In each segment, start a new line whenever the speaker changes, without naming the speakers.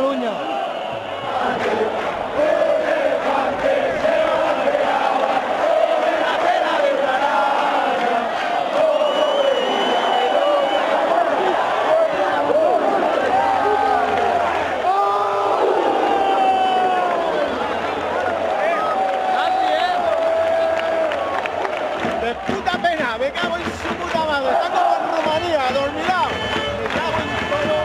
Catalunya.
De puta pena, me cago en su puta madre, está como en Rumanía, dormirá. Me cago en todo.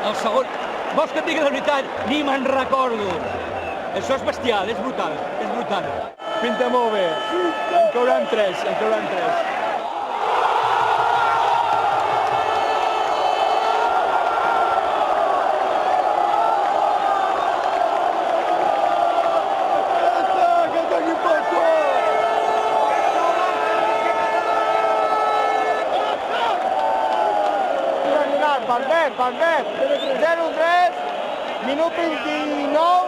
El segon, vols que et digui la veritat? Ni me'n recordo. Això és bestial, és brutal, és brutal.
Pinta molt bé, en cauran tres, en cauran tres. Palmet, 0-3, minut 29,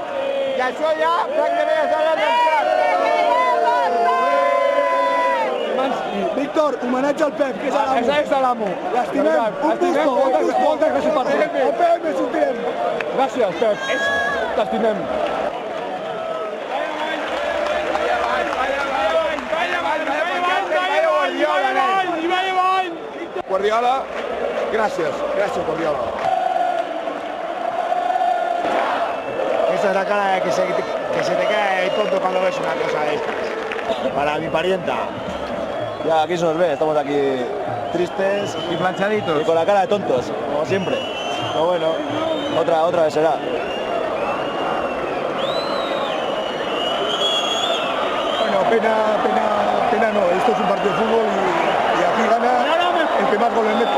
i això ja pràcticament està renunciat. Víctor, homenatge al Pep, que és l'amo. És l'amo. L'estimem, un gusto. Moltes gràcies per fer. El Pep ens sentirem. Gràcies, Pep. T'estimem. Guardiola, gracias Guardiola. Esa es la cara de que se te cae tonto cuando ves una cosa de estas. Para mi parienta. Ya aquí se nos ve, estamos aquí tristes y planchaditos. Y con la cara de tontos, como siempre. Pero bueno, otra vez será. Bueno, pena no, esto es un partido de fútbol y aquí gana el que más goles mete.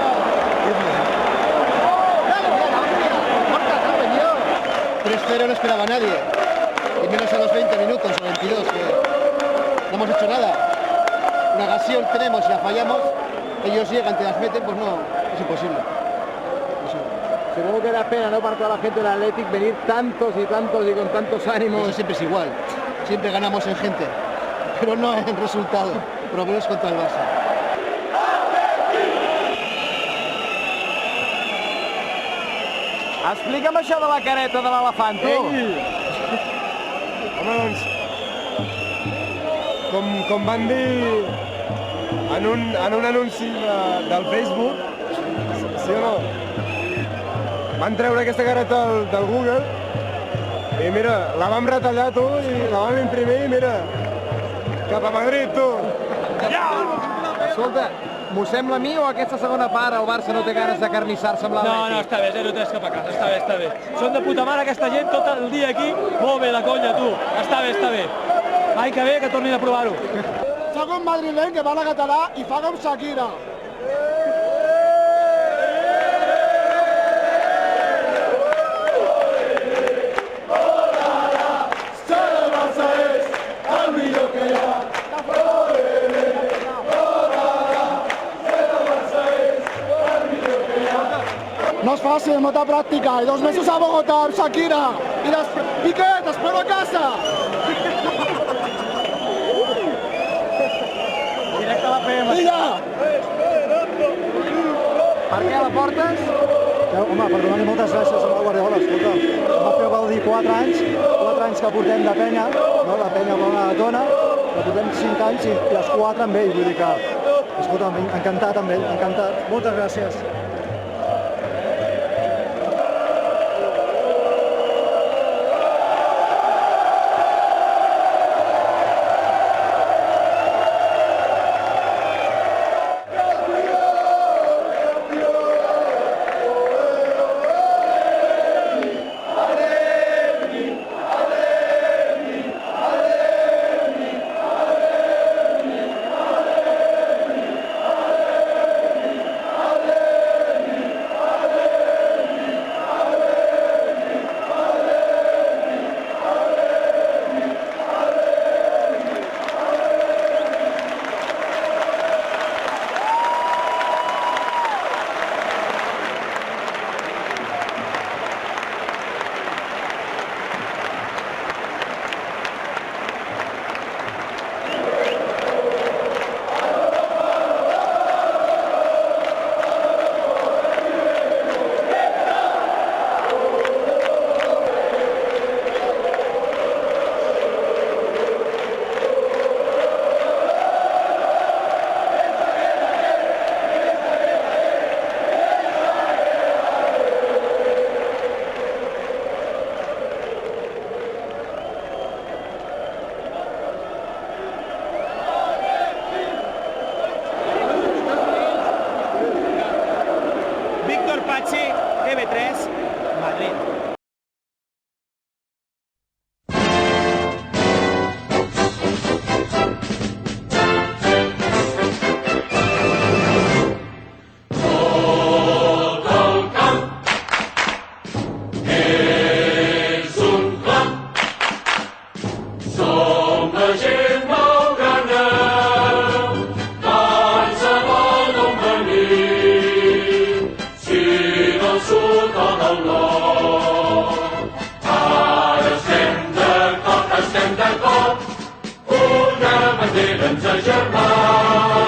3-0 no esperaba nadie, y menos a los 20 minutos o 22, que no hemos hecho nada. Una ocasión tenemos y la fallamos, ellos llegan, te las meten, pues no, es imposible.
Supongo que da pena, ¿no?, para toda la gente del Athletic venir tantos y con tantos ánimos.
Eso siempre es igual, siempre ganamos en gente, pero no en resultado, por lo menos contra el Barça.
Explica'm això de la careta de l'elefant, tu.
Home, doncs, com van dir en un anunci del Facebook, sí o no? Van treure aquesta careta del Google i mira, la vam retallar, tu, i la vam imprimir i mira, cap a Madrid, tu.
Escolta, m'ho sembla a mi o aquesta segona part el Barça no té ganes de carnissar-se amb l'Atlètic?
No, està bé, 0-3 cap a casa, està bé. Són de puta mare aquesta gent tot el dia aquí, molt bé, de conya, tu. Està bé. L'any que ve que tornin a provar-ho.
Soc un madrileny que parla català i fa com Shakira. No és fàcil, molta pràctica, i 2 mesos a Bogotà amb Shakira, i Piqué, t'espero a casa!
Directe a la PM.
Mira!
Per què la portes?
Home, per donar-li moltes gràcies a la Guardiola, escolta. Em va fer gaudir 4 anys que portem de penya, no? La penya bona dona, que portem 5 anys i els 4 amb ell, vull dir que, escolta, encantat amb ell, encantat. Moltes gràcies.
que bandera ens agermana.